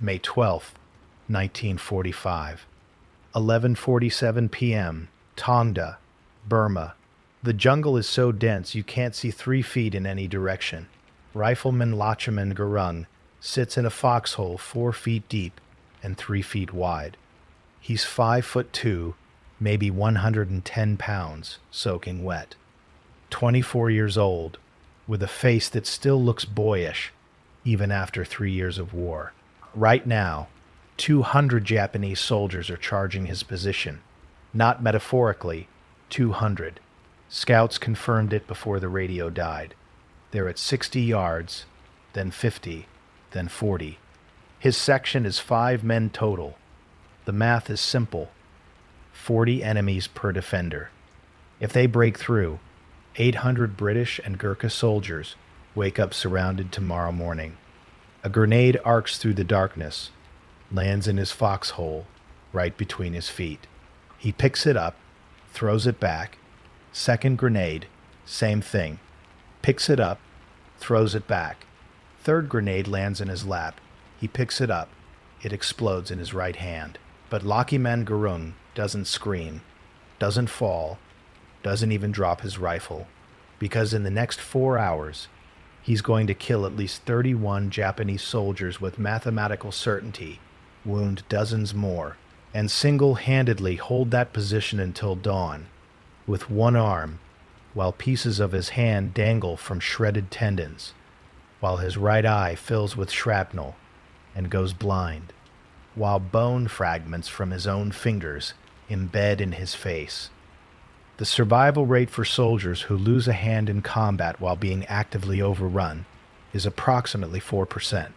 May 12, 1945. 11:47 p.m. Tongda, Burma. The jungle is so dense you can't see 3 feet in any direction. Rifleman Lachiman Gurung sits in a foxhole 4 feet deep and 3 feet wide. He's 5'2", maybe 110 pounds, soaking wet. 24 years old, with a face that still looks boyish, even after 3 years of war. Right now, 200 Japanese soldiers are charging his position. Not metaphorically, 200. Scouts confirmed it before the radio died. They're at 60 yards, then 50, then 40. His section is 5 men total. The math is simple. 40 enemies per defender. If they break through, 800 British and Gurkha soldiers wake up surrounded tomorrow morning. A grenade arcs through the darkness, lands in his foxhole, right between his feet. He picks it up, throws it back. Second grenade, same thing. Picks it up, throws it back. Third grenade lands in his lap. He picks it up. It explodes in his right hand. But Lachiman Gurung doesn't scream, doesn't fall, doesn't even drop his rifle, because in the next 4 hours, he's going to kill at least 31 Japanese soldiers with mathematical certainty, wound dozens more, and single-handedly hold that position until dawn, with one arm, while pieces of his hand dangle from shredded tendons, while his right eye fills with shrapnel and goes blind, while bone fragments from his own fingers embed in his face. The survival rate for soldiers who lose a hand in combat while being actively overrun is approximately 4%.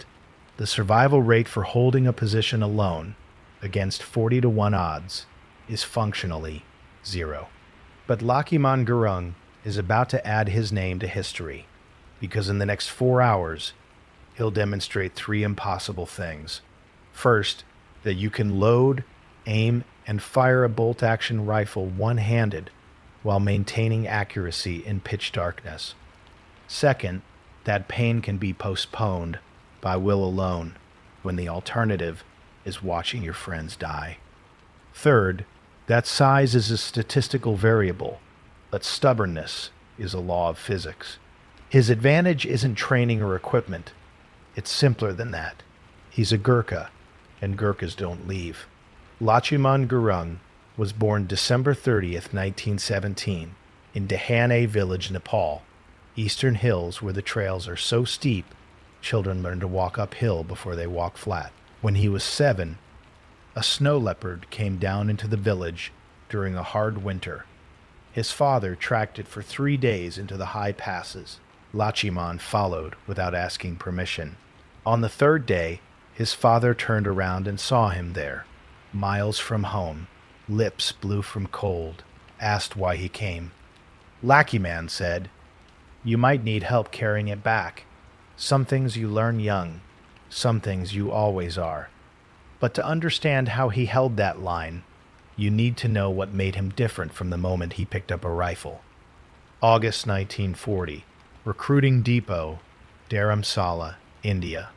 The survival rate for holding a position alone, against 40-to-1 odds, is functionally 0. But Lachiman Gurung is about to add his name to history, because in the next 4 hours, he'll demonstrate 3 impossible things. First, that you can load, aim, and fire a bolt-action rifle one-handed while maintaining accuracy in pitch darkness. Second, that pain can be postponed by will alone when the alternative is watching your friends die. Third, that size is a statistical variable, but stubbornness is a law of physics. His advantage isn't training or equipment. It's simpler than that. He's a Gurkha, and Gurkhas don't leave. Lachiman Gurung was born December 30th, 1917, in Dehane village, Nepal, eastern hills where the trails are so steep, children learn to walk uphill before they walk flat. When he was 7, a snow leopard came down into the village during a hard winter. His father tracked it for 3 days into the high passes. Lachiman followed without asking permission. On the 3rd day, his father turned around and saw him there, miles from home, lips blue from cold, asked why he came. Lachiman said, "You might need help carrying it back. Some things you learn young, some things you always are." But to understand how he held that line, you need to know what made him different from the moment he picked up a rifle. August 1940, Recruiting Depot, Dharamsala, India.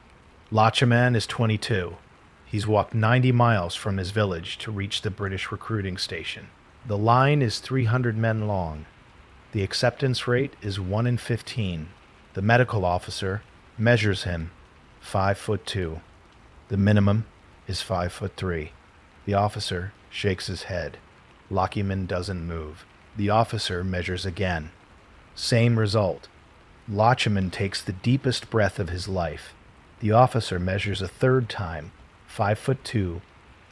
Lachiman is 22. He's walked 90 miles from his village to reach the British recruiting station. The line is 300 men long. The acceptance rate is 1 in 15. The medical officer measures him, 5'2". The minimum is 5'3". The officer shakes his head. Lachiman doesn't move. The officer measures again. Same result. Lachiman takes the deepest breath of his life. The officer measures a 3rd time, 5'2"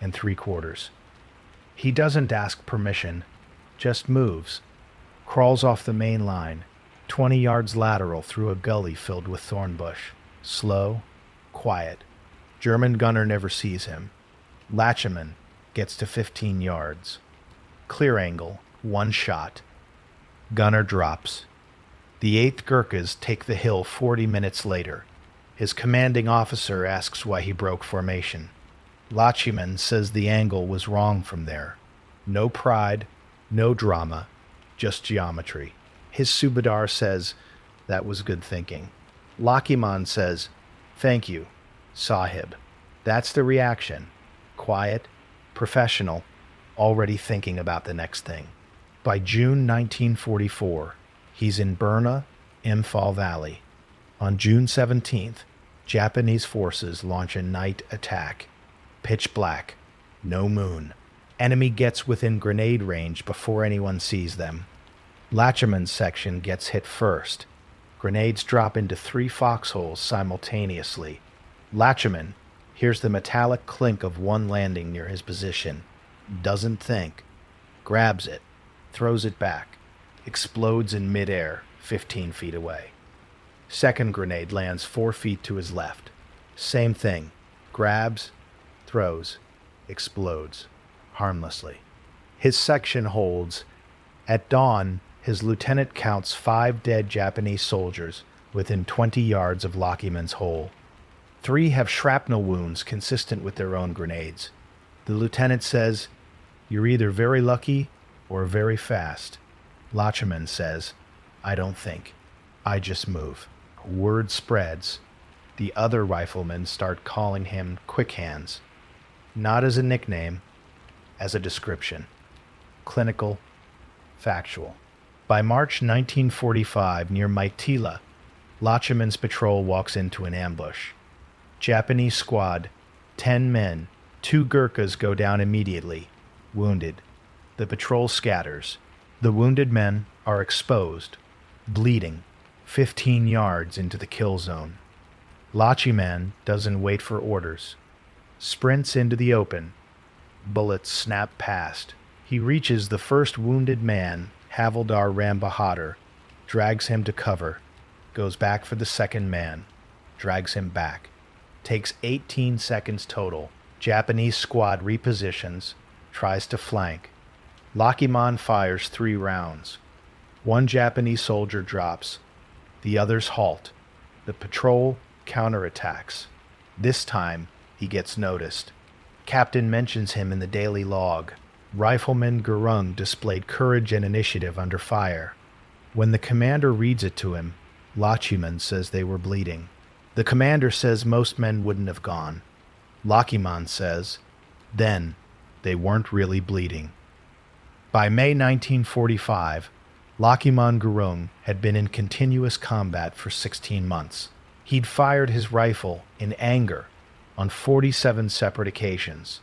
and 3/4. He doesn't ask permission, just moves, crawls off the main line, 20 yards lateral through a gully filled with thorn bush. Slow, quiet. German gunner never sees him. Lachiman gets to 15 yards. Clear angle, 1 shot. Gunner drops. The 8th Gurkhas take the hill 40 minutes later. His commanding officer asks why he broke formation. Lachiman says the angle was wrong from there. No pride, no drama, just geometry. His subadar says, "That was good thinking." Lachiman says, "Thank you, Sahib. That's the reaction. Quiet, professional, already thinking about the next thing. By June 1944, he's in Burma, Imphal Valley. On June 17th, Japanese forces launch a night attack. Pitch black, no moon. Enemy gets within grenade range before anyone sees them. Lachiman's section gets hit first. Grenades drop into 3 foxholes simultaneously. Lachiman hears the metallic clink of one landing near his position. Doesn't think. Grabs it. Throws it back. Explodes in midair, 15 feet away. Second grenade lands 4 feet to his left. Same thing. Grabs, throws, explodes, harmlessly. His section holds. At dawn, his lieutenant counts 5 dead Japanese soldiers within 20 yards of Lachiman's hole. 3 have shrapnel wounds consistent with their own grenades. The lieutenant says, "You're either very lucky or very fast." Lachiman says, "I don't think. I just move." Word spreads. The other riflemen start calling him Quick Hands. Not as a nickname, as a description. Clinical, factual. By March 1945, near Maitila, Lachiman's patrol walks into an ambush. Japanese squad, 10 men, 2 Gurkhas go down immediately, wounded. The patrol scatters. The wounded men are exposed, bleeding, 15 yards into the kill zone. Lachiman doesn't wait for orders. Sprints into the open. Bullets snap past. He reaches the first wounded man, Havildar Ram Bahadur, drags him to cover, goes back for the second man, drags him back. Takes 18 seconds total. Japanese squad repositions, tries to flank. Lachiman fires 3 rounds. 1 Japanese soldier drops. The others halt. The patrol counterattacks. This time, he gets noticed. Captain mentions him in the daily log. Rifleman Gurung displayed courage and initiative under fire. When the commander reads it to him, Lachiman says they were bleeding. The commander says most men wouldn't have gone. Lachiman says, then, they weren't really bleeding. By May 1945, Lachiman Gurung had been in continuous combat for 16 months. He'd fired his rifle in anger on 47 separate occasions.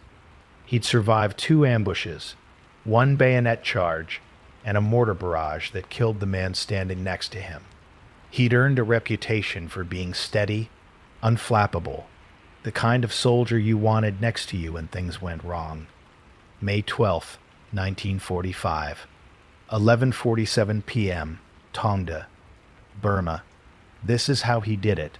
He'd survived 2 ambushes, 1 bayonet charge, and a mortar barrage that killed the man standing next to him. He'd earned a reputation for being steady, unflappable, the kind of soldier you wanted next to you when things went wrong. May 12, 1945, 11:47 p.m., Tongda, Burma. This is how he did it.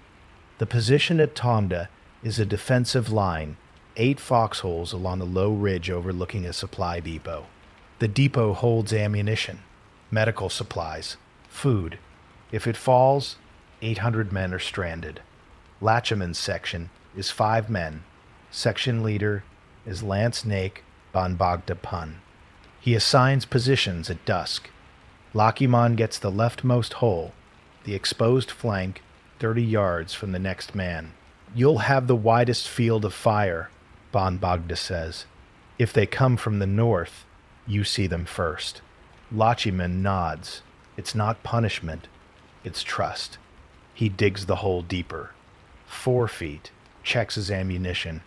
The position at Tongda is a defensive line, 8 foxholes along a low ridge overlooking a supply depot. The depot holds ammunition, medical supplies, food. If it falls, 800 men are stranded. Lachiman's section is 5 men. Section leader is Lance Naik Banbagda Pun. He assigns positions at dusk. Lachiman gets the leftmost hole, the exposed flank, 30 yards from the next man. You'll have the widest field of fire, Banbagda says. If they come from the north, you see them first. Lachiman nods. It's not punishment. It's trust. He digs the hole deeper. 4 feet. Checks his ammunition.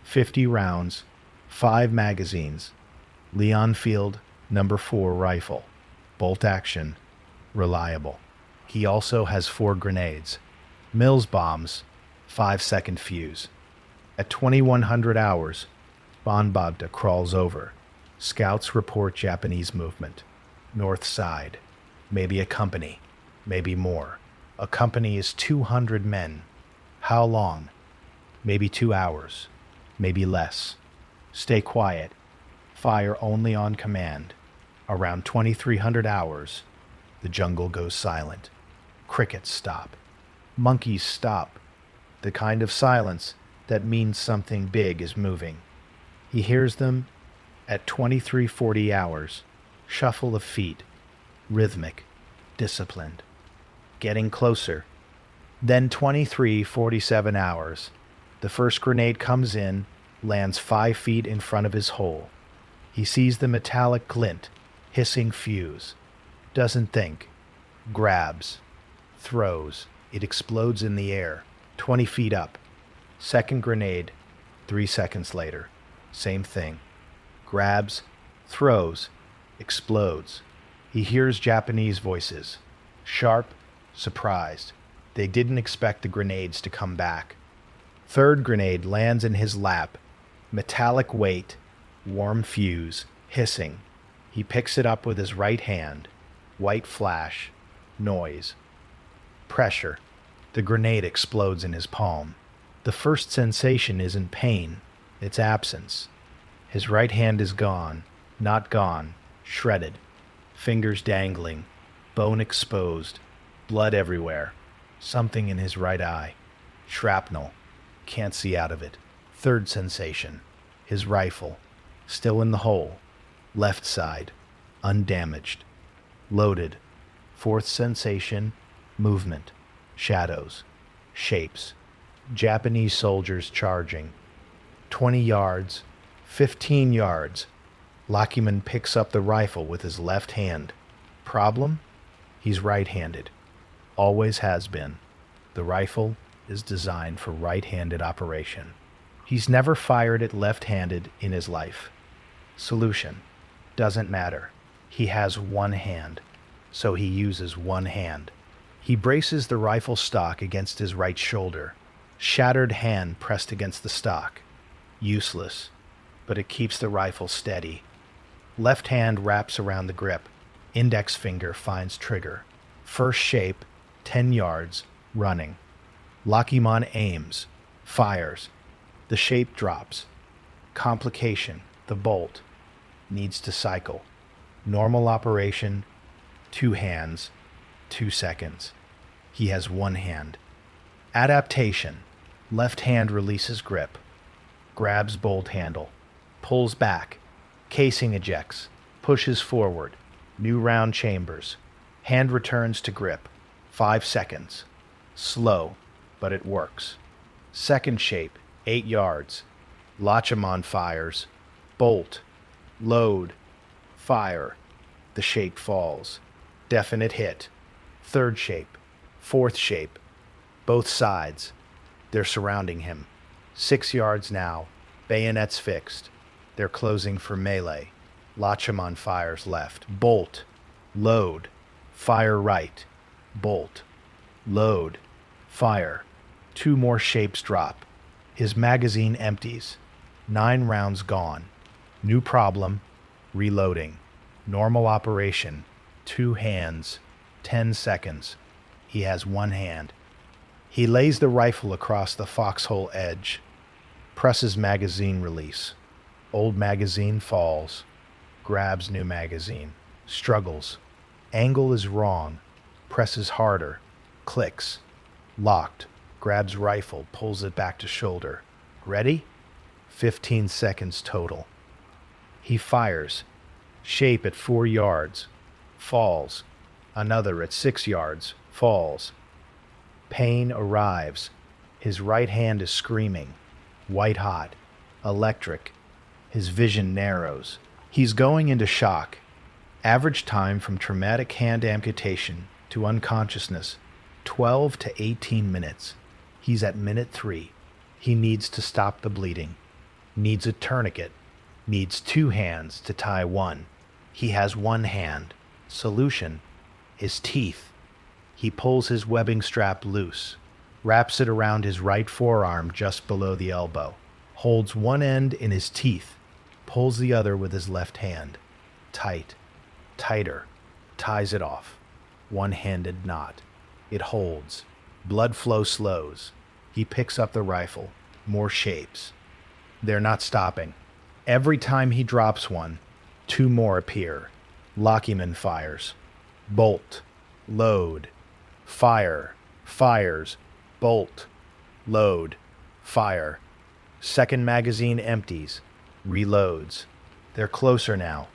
50 rounds. 5 magazines. Leonfield No. 4 rifle. Bolt action. Reliable. He also has 4 grenades. Mills bombs. 5-second fuse. At 2100 hours, Banbagda crawls over. Scouts report Japanese movement. North side. Maybe a company. Maybe more. A company is 200 men. How long? Maybe 2 hours. Maybe less. Stay quiet. Fire only on command. Around 2300 hours, the jungle goes silent. Crickets stop. Monkeys stop. The kind of silence that means something big is moving. He hears them at 2340 hours. Shuffle of feet. Rhythmic. Disciplined. Getting closer. Then 2347 hours. The The first grenade comes in, lands 5 feet in front of his hole. He sees the metallic glint, hissing fuse. Doesn't think. Grabs. Throws. It explodes in the air, 20 feet up. Second grenade, 3 seconds later. Same thing. Grabs. Throws. Explodes. He hears Japanese voices. Sharp. Surprised. They didn't expect the grenades to come back. Third grenade lands in his lap. Metallic weight. Warm fuse. Hissing. He picks it up with his right hand. White flash. Noise. Pressure. The grenade explodes in his palm. The first sensation isn't pain, it's absence. His right hand is gone, not gone, shredded. Fingers dangling, bone exposed, blood everywhere. Something in his right eye. Shrapnel. Can't see out of it. Third sensation. His rifle. Still in the hole. Left side. Undamaged. Loaded. Fourth sensation. Movement. Shadows. Shapes. Japanese soldiers charging. 20 yards. 15 yards. Lachiman picks up the rifle with his left hand. Problem? He's right-handed. Always has been. The rifle is designed for right-handed operation. He's never fired it left-handed in his life. Solution. Doesn't matter. He has one hand, so he uses one hand. He braces the rifle stock against his right shoulder. Shattered hand pressed against the stock. Useless, but it keeps the rifle steady. Left hand wraps around the grip. Index finger finds trigger. First shape, 10 yards, running. Lachiman aims, fires. The shape drops. Complication, the bolt. Needs to cycle. Normal operation, 2 hands, 2 seconds. He has one hand. Adaptation, left hand releases grip. Grabs bolt handle. Pulls back. Casing ejects. Pushes forward. New round chambers. Hand returns to grip. 5 seconds. Slow, but it works. Second shape, 8 yards. Lachiman fires. Bolt. Load. Fire. The shape falls. Definite hit. Third shape. Fourth shape. Both sides. They're surrounding him. 6 yards now. Bayonets fixed. They're closing for melee. Lachiman fires left. Bolt. Load. Fire right. Bolt. Load. Fire. 2 more shapes drop. His magazine empties. 9 rounds gone. New problem. Reloading. Normal operation. 2 hands. 10 seconds. He has one hand. He lays the rifle across the foxhole edge. Presses magazine release. Old magazine falls. Grabs new magazine. Struggles. Angle is wrong. Presses harder. Clicks. Locked. Grabs rifle. Pulls it back to shoulder. Ready? 15 seconds total. He fires. Shape at 4 yards. Falls. Another at 6 yards. Falls. Pain arrives. His right hand is screaming. White hot. Electric. His vision narrows. He's going into shock. Average time from traumatic hand amputation to unconsciousness, 12 to 18 minutes. He's at minute 3. He needs to stop the bleeding. Needs a tourniquet. Needs 2 hands to tie one. He has one hand. Solution. His teeth. He pulls his webbing strap loose, wraps it around his right forearm just below the elbow, holds one end in his teeth, pulls the other with his left hand. Tight. Tighter. Ties it off. One-handed knot. It holds. Blood flow slows. He picks up the rifle. More shapes. They're not stopping. Every time he drops one, 2 more appear. Lachiman fires. Bolt. Load. Fire. Fires. Bolt. Load. Fire. Second magazine empties. Reloads. They're closer now.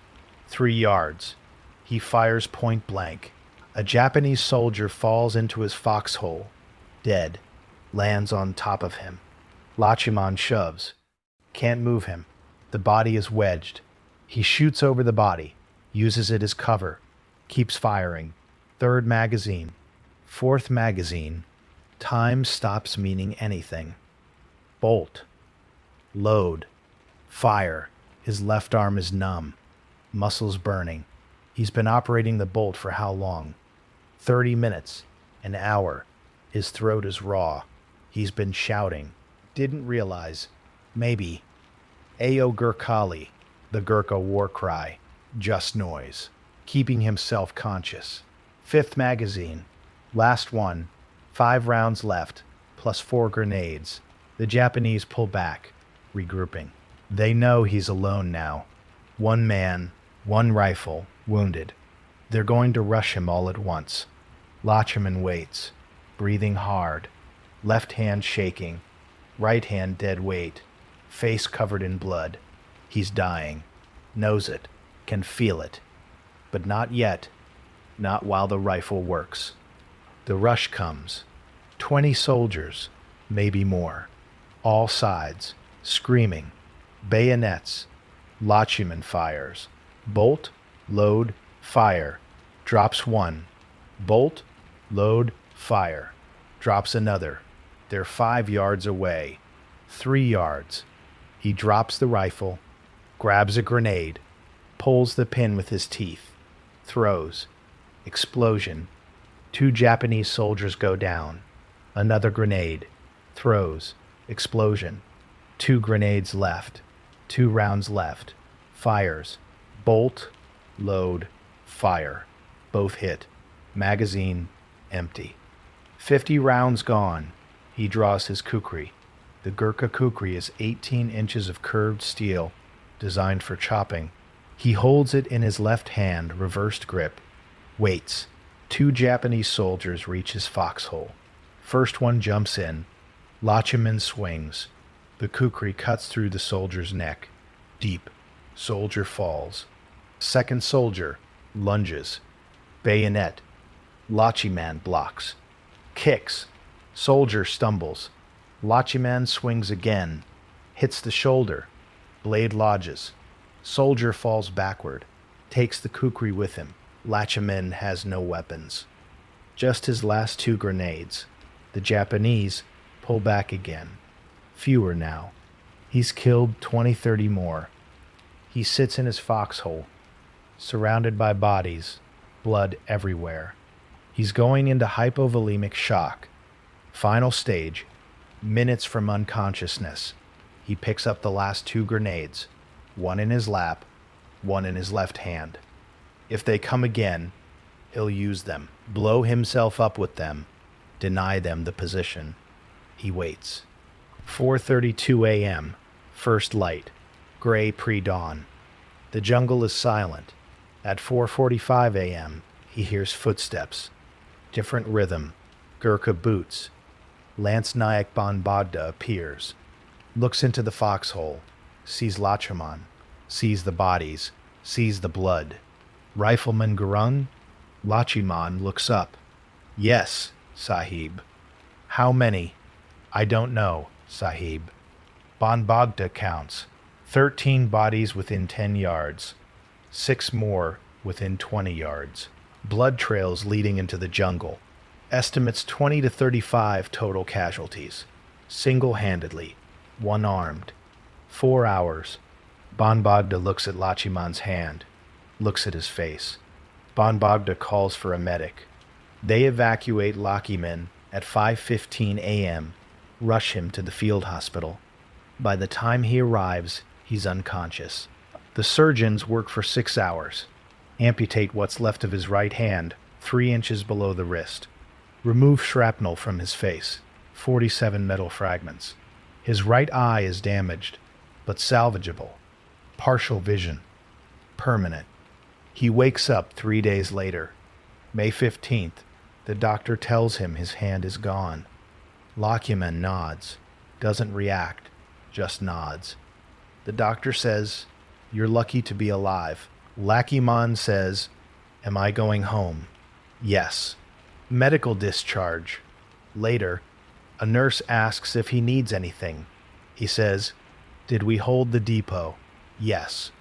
3 yards. He fires point blank. A Japanese soldier falls into his foxhole. Dead. Lands on top of him. Lachiman shoves. Can't move him. The body is wedged. He shoots over the body, uses it as cover, keeps firing. Third magazine. Fourth magazine. Time stops meaning anything. Bolt. Load. Fire. His left arm is numb. Muscles burning. He's been operating the bolt for how long? 30 minutes. An hour. His throat is raw. He's been shouting. Didn't realize. Maybe. Ayo Gurkhali, the Gurkha war cry. Just noise. Keeping himself conscious. Fifth magazine. Last one. 5 rounds left, plus 4 grenades. The Japanese pull back, regrouping. They know he's alone now. 1 man, 1 rifle, wounded. They're going to rush him all at once. Lachiman waits, breathing hard, left hand shaking, right hand dead weight, face covered in blood. He's dying, knows it, can feel it. But not yet, not while the rifle works. The rush comes. 20 soldiers, maybe more. All sides, screaming. Bayonets. Lachiman fires. Bolt, load, fire. Drops 1. Bolt, load, fire. Drops another. They're 5 yards away. 3 yards. He drops the rifle, grabs a grenade, pulls the pin with his teeth, throws. Explosion. 2 Japanese soldiers go down. Another grenade. Throws. Explosion. 2 grenades left. 2 rounds left. Fires. Bolt, load, fire. Both hit. Magazine empty. 50 rounds gone. He draws his kukri. The Gurkha kukri is 18 inches of curved steel, designed for chopping. He holds it in his left hand, reversed grip. Waits. 2 Japanese soldiers reach his foxhole. First one jumps in. Lachiman swings. The kukri cuts through the soldier's neck. Deep. Soldier falls. Second soldier lunges. Bayonet. Lachiman blocks. Kicks. Soldier stumbles. Lachiman swings again. Hits the shoulder. Blade lodges. Soldier falls backward. Takes the kukri with him. Lachiman has no weapons. Just his last 2 grenades. The Japanese pull back again. Fewer now. He's killed 20-30 more. He sits in his foxhole, surrounded by bodies, blood everywhere. He's going into hypovolemic shock. Final stage, minutes from unconsciousness. He picks up the last 2 grenades, 1 in his lap, 1 in his left hand. If they come again, he'll use them, blow himself up with them, deny them the position. He waits. 4:32 a.m., first light, gray pre-dawn. The jungle is silent. At 4:45 a.m., he hears footsteps. Different rhythm. Gurkha boots. Lance Nayak Banbagda appears. Looks into the foxhole. Sees Lachiman. Sees the bodies. Sees the blood. Rifleman Gurung? Lachiman looks up. Yes, Sahib. How many? I don't know, Sahib. Banbagda counts. 13 bodies within 10 yards. 6 more within 20 yards. Blood trails leading into the jungle. Estimates 20 to 35 total casualties. Single-handedly. One-armed. 4 hours. Banbagda looks at Lachiman's hand. Looks at his face. Banbagda calls for a medic. They evacuate Lachiman at 5:15 a.m., rush him to the field hospital. By the time he arrives, he's unconscious. The surgeons work for 6 hours. Amputate what's left of his right hand, 3 inches below the wrist. Remove shrapnel from his face, 47 metal fragments. His right eye is damaged, but salvageable. Partial vision. Permanent. He wakes up 3 days later. May 15th, the doctor tells him his hand is gone. Lachiman nods, doesn't react, just nods. The doctor says, "You're lucky to be alive." Lachiman says, "Am I going home?" Yes. Medical discharge. Later, a nurse asks if he needs anything. He says, "Did we hold the depot? Yes.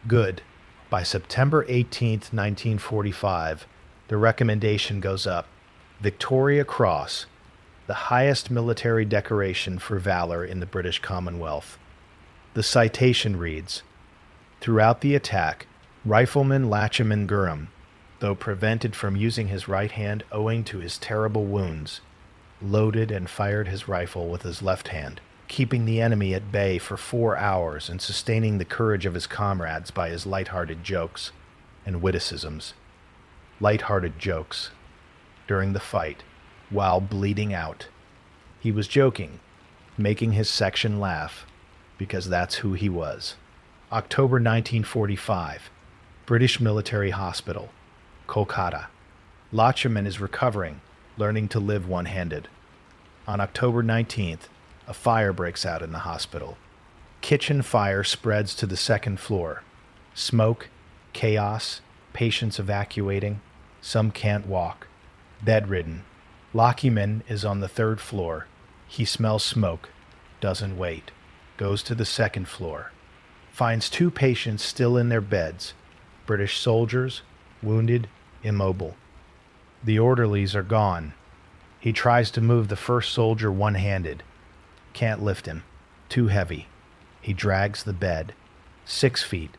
Good." By September 18th, 1945, the recommendation goes up. Victoria Cross, the highest military decoration for valor in the British Commonwealth. The citation reads, "Throughout the attack, Rifleman Lachiman Gurung, though prevented from using his right hand owing to his terrible wounds, loaded and fired his rifle with his left hand, keeping the enemy at bay for 4 hours and sustaining the courage of his comrades by his light-hearted jokes and witticisms." Light-hearted jokes. During the fight, while bleeding out. He was joking, making his section laugh, because that's who he was. October 1945, British Military Hospital, Kolkata. Lachiman is recovering, learning to live one-handed. On October 19th, a fire breaks out in the hospital. Kitchen fire spreads to the second floor. Smoke, chaos, patients evacuating. Some can't walk. Bedridden. Lachiman is on the third floor. He smells smoke, doesn't wait, goes to the second floor. Finds 2 patients still in their beds, British soldiers, wounded, immobile. The orderlies are gone. He tries to move the first soldier one-handed. Can't lift him. Too heavy. He drags the bed. 6 feet,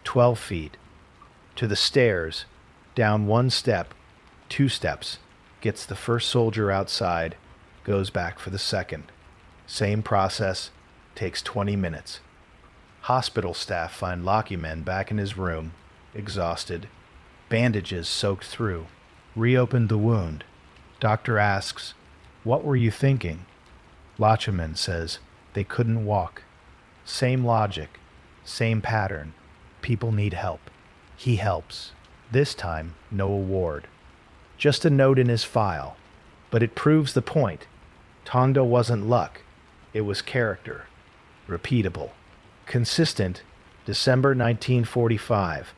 12 feet. To the stairs, down 1 step, 2 steps. Gets the first soldier outside, goes back for the second. Same process, takes 20 minutes. Hospital staff find Lachiman back in his room, exhausted. Bandages soaked through. Reopened the wound. Doctor asks, "What were you thinking?" Lachiman says, "They couldn't walk." Same logic, same pattern. People need help. He helps. This time, no award. Just a note in his file. But it proves the point. Tongda wasn't luck. It was character. Repeatable. Consistent. December 1945.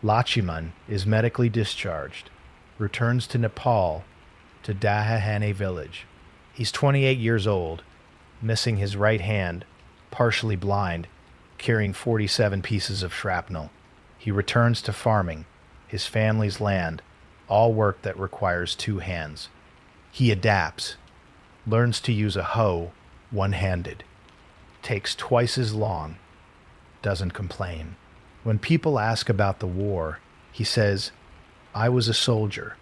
Lachiman is medically discharged. Returns to Nepal, to Dahahane village. He's 28 years old, missing his right hand, partially blind, carrying 47 pieces of shrapnel. He returns to farming, his family's land, all work that requires 2 hands. He adapts, learns to use a hoe one-handed. Takes twice as long, doesn't complain. When people ask about the war, he says, "I was a soldier.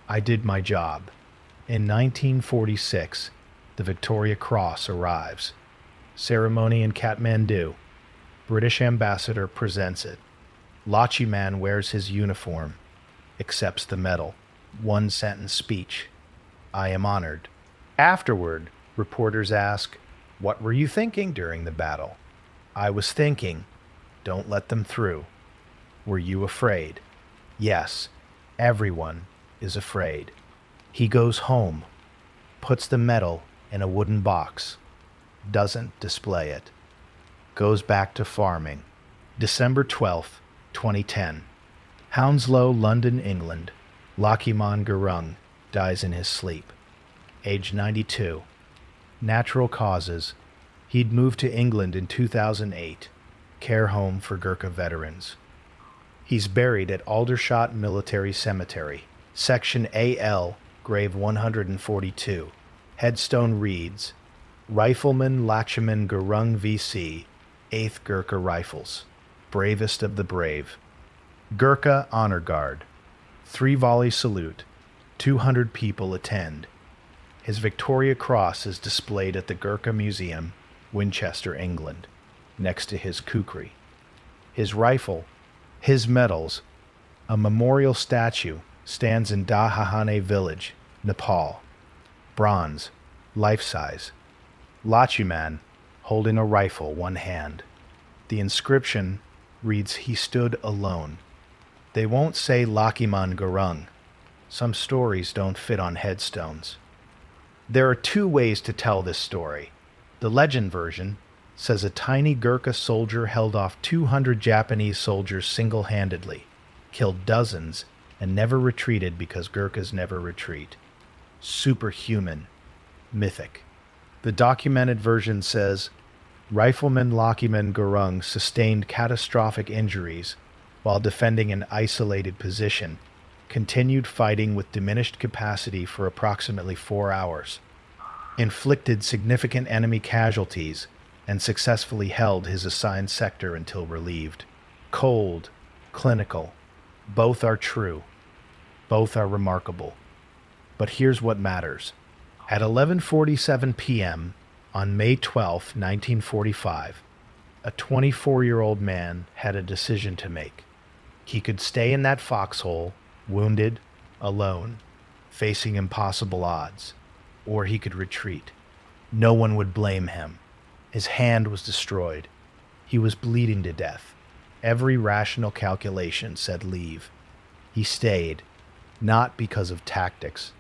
I did my job." In 1946, the Victoria Cross arrives. Ceremony in Kathmandu. British ambassador presents it. Lachiman wears his uniform, accepts the medal. 1-sentence speech. "I am honored." Afterward, reporters ask, "What were you thinking during the battle?" "I was thinking, don't let them through." "Were you afraid?" "Yes, everyone is afraid." He goes home, puts the medal in a wooden box, doesn't display it, goes back to farming. December 12th, 2010. Hounslow, London, England. Lachiman Gurung dies in his sleep. Age 92. Natural causes. He'd moved to England in 2008. Care home for Gurkha veterans. He's buried at Aldershot Military Cemetery, Section AL, Grave 142. Headstone reads, Rifleman Lachiman Gurung VC, 8th Gurkha Rifles, bravest of the brave. Gurkha Honor Guard, 3-volley salute, 200 people attend. His Victoria Cross is displayed at the Gurkha Museum, Winchester, England, next to his kukri. His rifle, his medals, a memorial statue stands in Dahahane village, Nepal. Bronze, life-size. Lachiman holding a rifle, one hand. The inscription reads, "He stood alone." They won't say Lachiman Gurung. Some stories don't fit on headstones. There are 2 ways to tell this story. The legend version says a tiny Gurkha soldier held off 200 Japanese soldiers single-handedly, killed dozens, and never retreated because Gurkhas never retreat. Superhuman. Mythic. The documented version says, Rifleman Lachiman Gurung sustained catastrophic injuries while defending an isolated position, continued fighting with diminished capacity for approximately 4 hours, inflicted significant enemy casualties, and successfully held his assigned sector until relieved. Cold, clinical, both are true, both are remarkable. But here's what matters. At 11:47 p.m. on May 12, 1945, a 24-year-old man had a decision to make. He could stay in that foxhole, wounded, alone, facing impossible odds, or he could retreat. No one would blame him. His hand was destroyed. He was bleeding to death. Every rational calculation said leave. He stayed, not because of tactics,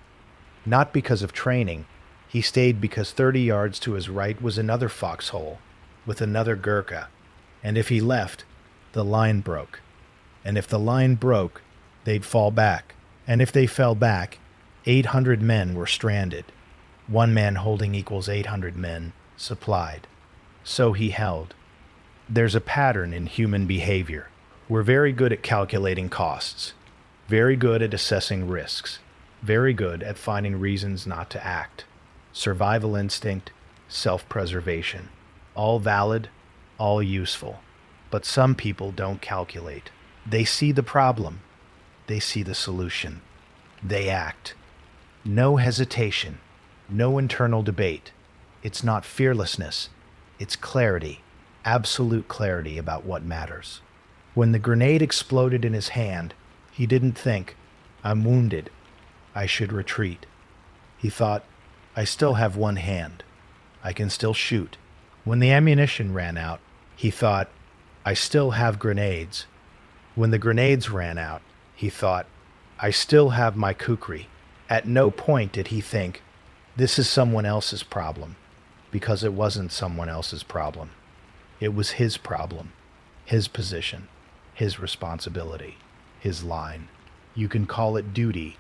not because of training. He stayed because 30 yards to his right was another foxhole with another Gurkha, and if he left, the line broke. And if the line broke, they'd fall back. And if they fell back, 800 men were stranded. One man holding equals 800 men supplied. So he held. There's a pattern in human behavior. We're very good at calculating costs, very good at assessing risks, very good at finding reasons not to act. Survival instinct, self-preservation, all valid, all useful. But some people don't calculate. They see the problem. They see the solution. They act. No hesitation, no internal debate. It's not fearlessness. It's clarity, absolute clarity about what matters. When the grenade exploded in his hand, he didn't think, I'm wounded. I should retreat. He thought, I still have one hand. I can still shoot. When the ammunition ran out, he thought, I still have grenades. When the grenades ran out, he thought, I still have my kukri. At no point did he think, this is someone else's problem, because it wasn't someone else's problem. It was his problem, his position, his responsibility, his line. You can call it duty.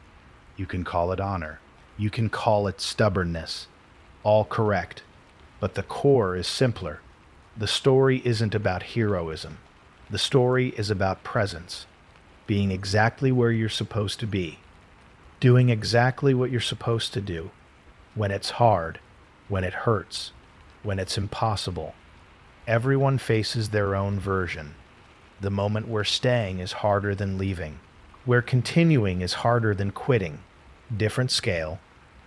You can call it honor. You can call it stubbornness. All correct. But the core is simpler. The story isn't about heroism. The story is about presence. Being exactly where you're supposed to be. Doing exactly what you're supposed to do. When it's hard. When it hurts. When it's impossible. Everyone faces their own version. The moment where staying is harder than leaving. Where continuing is harder than quitting. Different scale.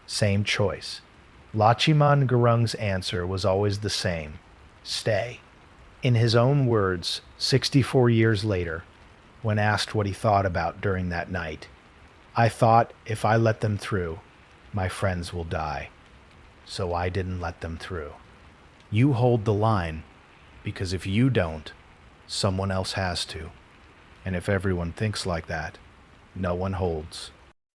Same choice. Lachiman Gurung's answer was always the same. Stay. In his own words, 64 years later, when asked what he thought about during that night, I thought if I let them through, my friends will die. So I didn't let them through. You hold the line, because if you don't, someone else has to. And if everyone thinks like that, no one holds.